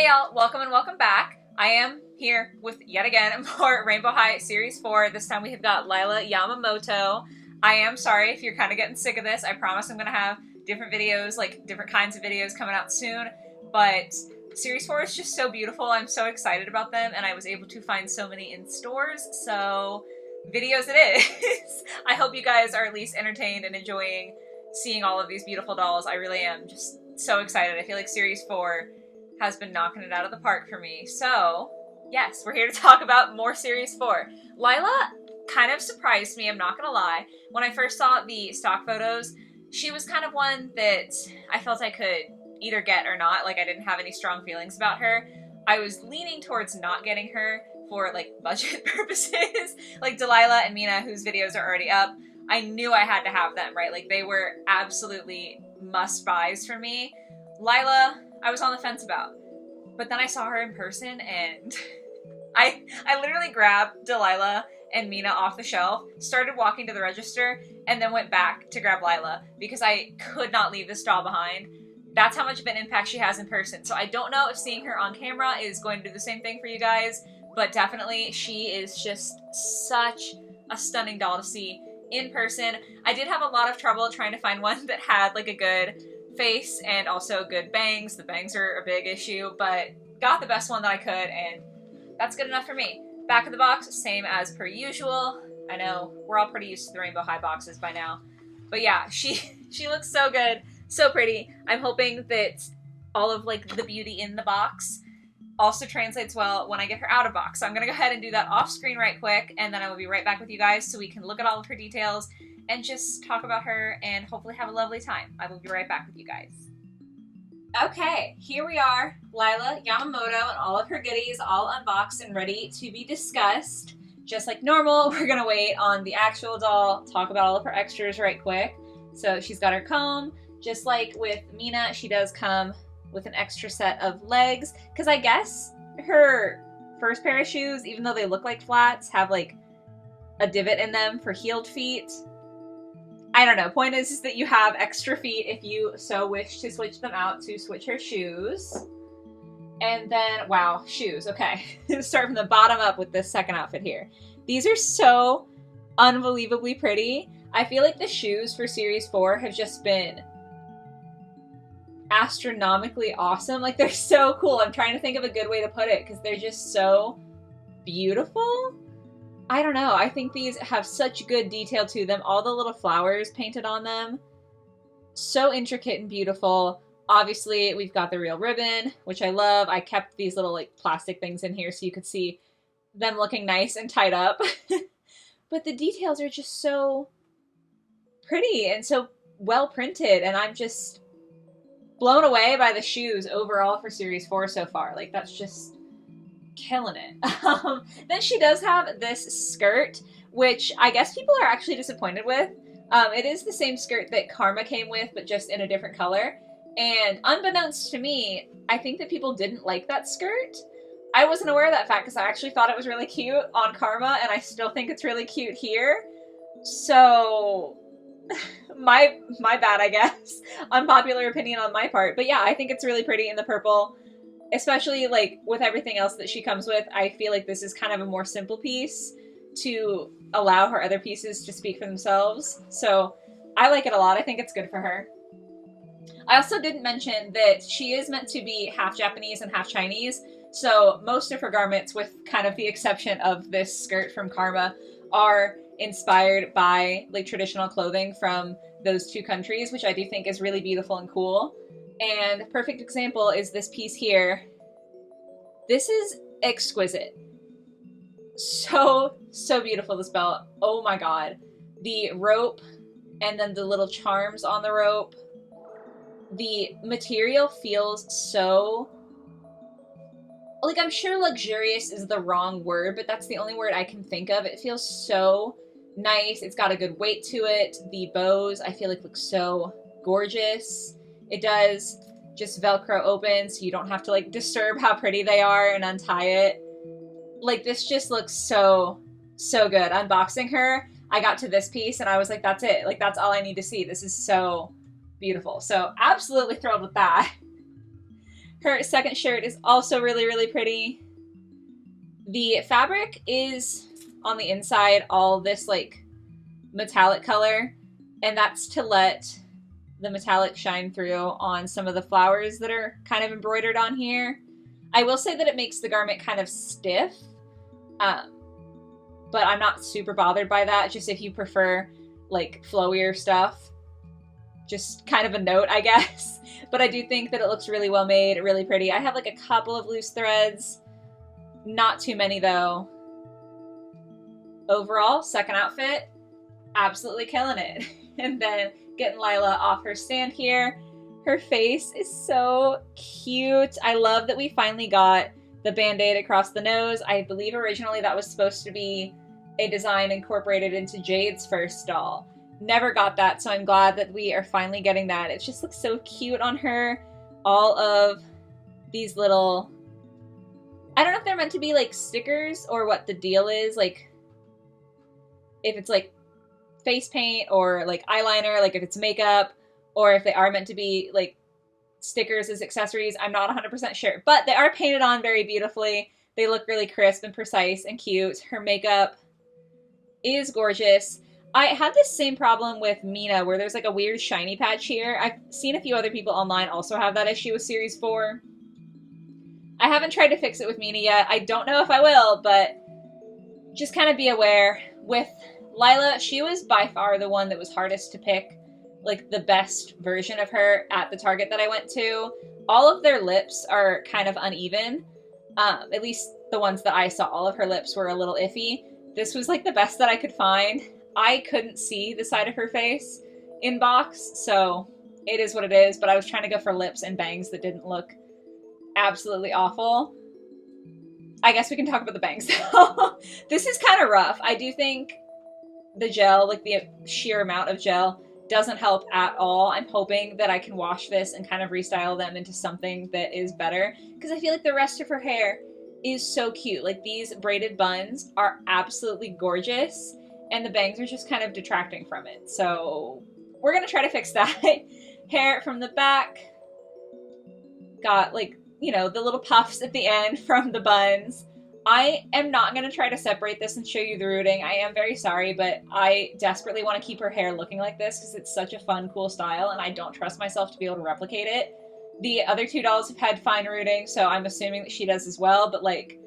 Hey y'all, welcome and welcome back. I am here with yet again more Rainbow High Series 4. This time we have got Lila Yamamoto. I am sorry if you're kind of getting sick of this. I promise I'm going to have different videos, like different kinds of videos coming out soon. But Series 4 is just so beautiful. I'm so excited about them and I was able to find so many in stores. So videos it is. I hope you guys are at least entertained and enjoying seeing all of these beautiful dolls. I really am just so excited. I feel like Series 4 has been knocking it out of the park for me. So, yes, we're here to talk about more Series 4. Lila kind of surprised me, I'm not gonna lie. When I first saw the stock photos, she was kind of one that I felt I could either get or not. Like, I didn't have any strong feelings about her. I was leaning towards not getting her for, like, budget purposes. Like, Delilah and Mina, whose videos are already up, I knew I had to have them, right? Like, they were absolutely must-buys for me. Lila, I was on the fence about. But then I saw her in person and I literally grabbed Delilah and Mina off the shelf, started walking to the register, and then went back to grab Lila because I could not leave this doll behind. That's how much of an impact she has in person. So I don't know if seeing her on camera is going to do the same thing for you guys, but definitely she is just such a stunning doll to see in person. I did have a lot of trouble trying to find one that had like a good face and also good bangs. The bangs are a big issue, but got the best one that I could, and that's good enough for me. Back of the box, same as per usual. I know we're all pretty used to the Rainbow High boxes by now, but yeah, she looks so good, so pretty. I'm hoping that all of like the beauty in the box also translates well when I get her out of box. So I'm gonna go ahead and do that off screen right quick, and then I will be right back with you guys so we can look at all of her details and just talk about her and hopefully have a lovely time. I will be right back with you guys. Okay, here we are, Lila Yamamoto and all of her goodies all unboxed and ready to be discussed. Just like normal, we're gonna wait on the actual doll, talk about all of her extras right quick. So she's got her comb. Just like with Mina, she does come with an extra set of legs, because I guess her first pair of shoes, even though they look like flats, have like a divot in them for heeled feet. I don't know. Point is that you have extra feet if you so wish to switch them out to switch her shoes. And then, wow, shoes. Okay. Start from the bottom up with this second outfit here. These are so unbelievably pretty. I feel like the shoes for Series 4 have just been astronomically awesome. Like, they're so cool. I'm trying to think of a good way to put it because they're just so beautiful. I don't know. I think these have such good detail to them. All the little flowers painted on them. So intricate and beautiful. Obviously, we've got the real ribbon, which I love. I kept these little like plastic things in here so you could see them looking nice and tied up. But the details are just so pretty and so well printed. And I'm just blown away by the shoes overall for Series 4 so far. Like, that's just killing it. Then she does have this skirt, which I guess people are actually disappointed with. It is the same skirt that Karma came with, but just in a different color. And unbeknownst to me, I think that people didn't like that skirt. I wasn't aware of that fact because I actually thought it was really cute on Karma, and I still think it's really cute here. So my bad, I guess. Unpopular opinion on my part. But yeah, I think it's really pretty in the purple. Especially, like, with everything else that she comes with, I feel like this is kind of a more simple piece to allow her other pieces to speak for themselves. So, I like it a lot. I think it's good for her. I also didn't mention that she is meant to be half Japanese and half Chinese, so most of her garments, with kind of the exception of this skirt from Karma, are inspired by, like, traditional clothing from those two countries, which I do think is really beautiful and cool. And a perfect example is this piece here. This is exquisite. So beautiful, this belt. Oh my god. The rope and then the little charms on the rope. The material feels so... like, I'm sure luxurious is the wrong word, but that's the only word I can think of. It feels so nice. It's got a good weight to it. The bows, I feel like, look so gorgeous. It does just Velcro open, so you don't have to, like, disturb how pretty they are and untie it. Like, this just looks so good. Unboxing her, I got to this piece, and I was like, that's it. Like, that's all I need to see. This is so beautiful. So, absolutely thrilled with that. Her second shirt is also really, really pretty. The fabric is on the inside all this like metallic color, and that's to let the metallic shine through on some of the flowers that are kind of embroidered on here. I will say that it makes the garment kind of stiff, but I'm not super bothered by that. Just if you prefer like flowier stuff, just kind of a note, I guess. But I do think that it looks really well made, really pretty. I have like a couple of loose threads, not too many though. Overall, second outfit, absolutely killing it. And then getting Lila off her stand here. Her face is so cute. I love that we finally got the band-aid across the nose. I believe originally that was supposed to be a design incorporated into Jade's first doll. Never got that, so I'm glad that we are finally getting that. It just looks so cute on her. All of these little, I don't know if they're meant to be like stickers or what the deal is, like if it's like face paint or like eyeliner, like if it's makeup, or if they are meant to be like stickers as accessories. I'm not 100% sure, but they are painted on very beautifully. They look really crisp and precise and cute. Her makeup is gorgeous. I had this same problem with Mina where there's like a weird shiny patch here. I've seen a few other people online also have that issue with Series 4. I haven't tried to fix it with Mina yet. I don't know if I will, but just kind of be aware. With Lila, she was by far the one that was hardest to pick, like the best version of her at the Target that I went to. All of their lips are kind of uneven. At least the ones that I saw, all of her lips were a little iffy. This was like the best that I could find. I couldn't see the side of her face in box, so it is what it is, but I was trying to go for lips and bangs that didn't look absolutely awful. I guess we can talk about the bangs now. This is kind of rough. I do think the gel, like the sheer amount of gel, doesn't help at all. I'm hoping that I can wash this and kind of restyle them into something that is better, because I feel like the rest of her hair is so cute. Like these braided buns are absolutely gorgeous, and the bangs are just kind of detracting from it. So we're gonna try to fix that. Hair from the back, got like, you know, the little puffs at the end from the buns. I am not going to try to separate this and show you the rooting. I am very sorry, but I desperately want to keep her hair looking like this because it's such a fun, cool style, and I don't trust myself to be able to replicate it. The other two dolls have had fine rooting, so I'm assuming that she does as well, but like,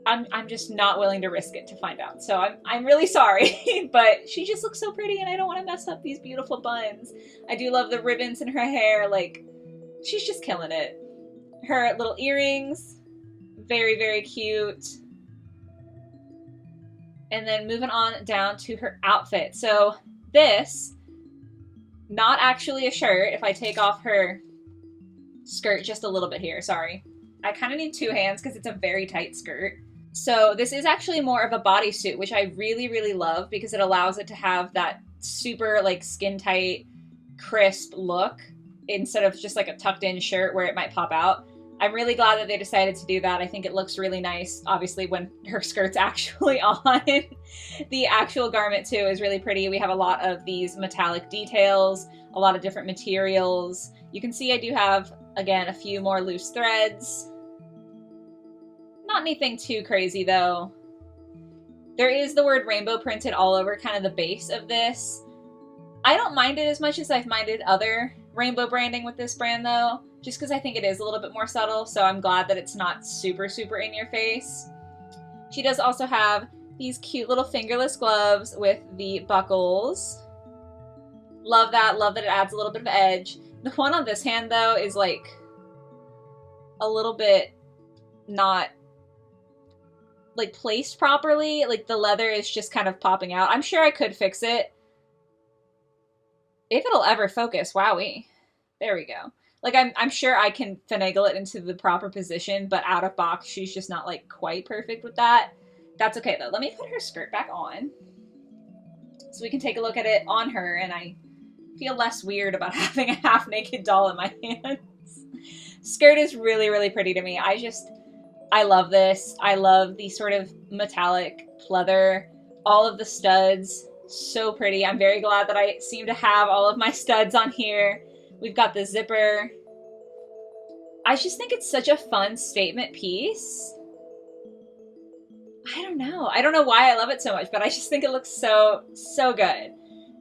I'm just not willing to risk it to find out. So I'm really sorry, but she just looks so pretty and I don't want to mess up these beautiful buns. I do love the ribbons in her hair. Like, she's just killing it. Her little earrings, very, very cute. And then moving on down to her outfit. So this, not actually a shirt. If I take off her skirt just a little bit here, sorry. I kind of need two hands because it's a very tight skirt. So this is actually more of a bodysuit, which I really, really love because it allows it to have that super like skin tight, crisp look instead of just like a tucked in shirt where it might pop out. I'm really glad that they decided to do that. I think it looks really nice, obviously, when her skirt's actually on. The actual garment, too, is really pretty. We have a lot of these metallic details, a lot of different materials. You can see I do have, again, a few more loose threads. Not anything too crazy, though. There is the word rainbow printed all over kind of the base of this. I don't mind it as much as I've minded other rainbow branding with this brand, though, just because I think it is a little bit more subtle, so I'm glad that it's not super, super in your face. She does also have these cute little fingerless gloves with the buckles. Love that it adds a little bit of edge. The one on this hand, though, is like a little bit not like placed properly. Like the leather is just kind of popping out. I'm sure I could fix it. If it'll ever focus, wowee. There we go. Like, I'm sure I can finagle it into the proper position, but out of box, she's just not, like, quite perfect with that. That's okay, though. Let me put her skirt back on so we can take a look at it on her, and I feel less weird about having a half-naked doll in my hands. Skirt is really, really pretty to me. I love this. I love the sort of metallic pleather. All of the studs, so pretty. I'm very glad that I seem to have all of my studs on here. We've got the zipper. I just think it's such a fun statement piece. I don't know. I don't know why I love it so much, but I just think it looks so, so good.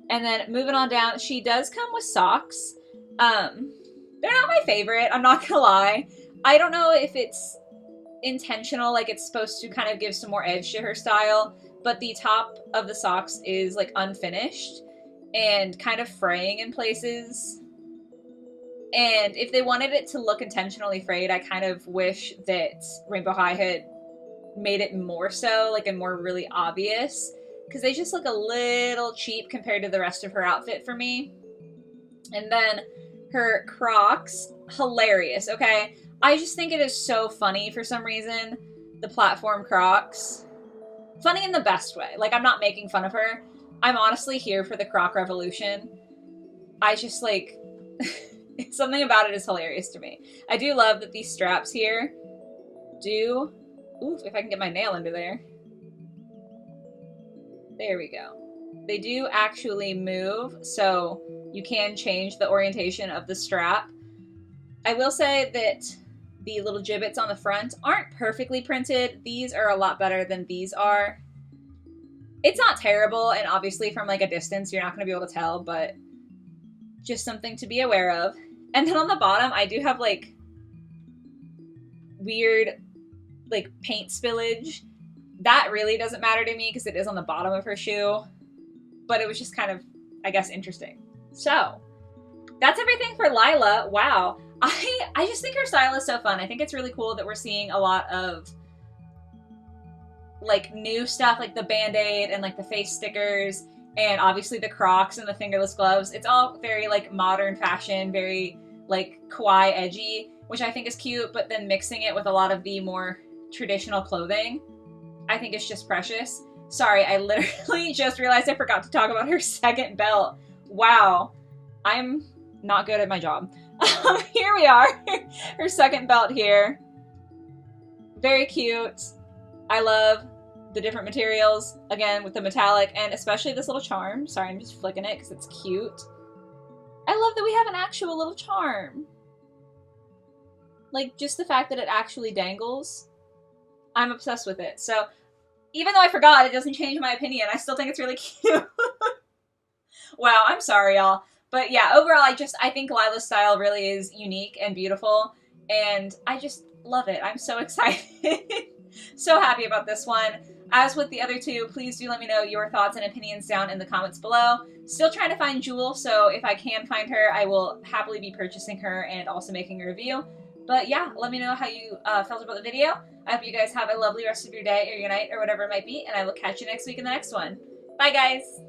And then moving on down, she does come with socks. They're not my favorite, I'm not gonna lie. I don't know if it's intentional, like it's supposed to kind of give some more edge to her style, but the top of the socks is like unfinished and kind of fraying in places. And if they wanted it to look intentionally frayed, I kind of wish that Rainbow High had made it more so, like a more really obvious, because they just look a little cheap compared to the rest of her outfit for me. And then her Crocs, hilarious, okay? I just think it is so funny for some reason, the platform Crocs. Funny in the best way. Like, I'm not making fun of her. I'm honestly here for the Croc revolution. I just, like, something about it is hilarious to me. I do love that these straps here do... Ooh, if I can get my nail into there. There we go. They do actually move, so you can change the orientation of the strap. I will say that the little gibbets on the front aren't perfectly printed. These are a lot better than these are. It's not terrible, and obviously from like a distance you're not going to be able to tell, but just something to be aware of. And then on the bottom I do have like weird like paint spillage. That really doesn't matter to me because it is on the bottom of her shoe, but it was just kind of, I guess, interesting. So that's everything for Lila. Wow. I just think her style is so fun. I think it's really cool that we're seeing a lot of like new stuff, like the Band-Aid and like the face stickers, and obviously the Crocs and the fingerless gloves. It's all very like modern fashion, very like kawaii edgy, which I think is cute, but then mixing it with a lot of the more traditional clothing, I think it's just precious. Sorry, I literally just realized I forgot to talk about her second belt. Wow, I'm not good at my job. Here we are, her second belt here. Very cute. I love the different materials, again, with the metallic, and especially this little charm. Sorry, I'm just flicking it because it's cute. I love that we have an actual little charm. Like, just the fact that it actually dangles. I'm obsessed with it. So, even though I forgot, it doesn't change my opinion. I still think it's really cute. Wow, I'm sorry, y'all. But yeah, overall, I think Lila's style really is unique and beautiful, and I just love it. I'm so excited. So happy about this one. As with the other two, please do let me know your thoughts and opinions down in the comments below. Still trying to find Jewel, so if I can find her, I will happily be purchasing her and also making a review. But yeah, let me know how you felt about the video. I hope you guys have a lovely rest of your day or your night or whatever it might be, and I will catch you next week in the next one. Bye, guys!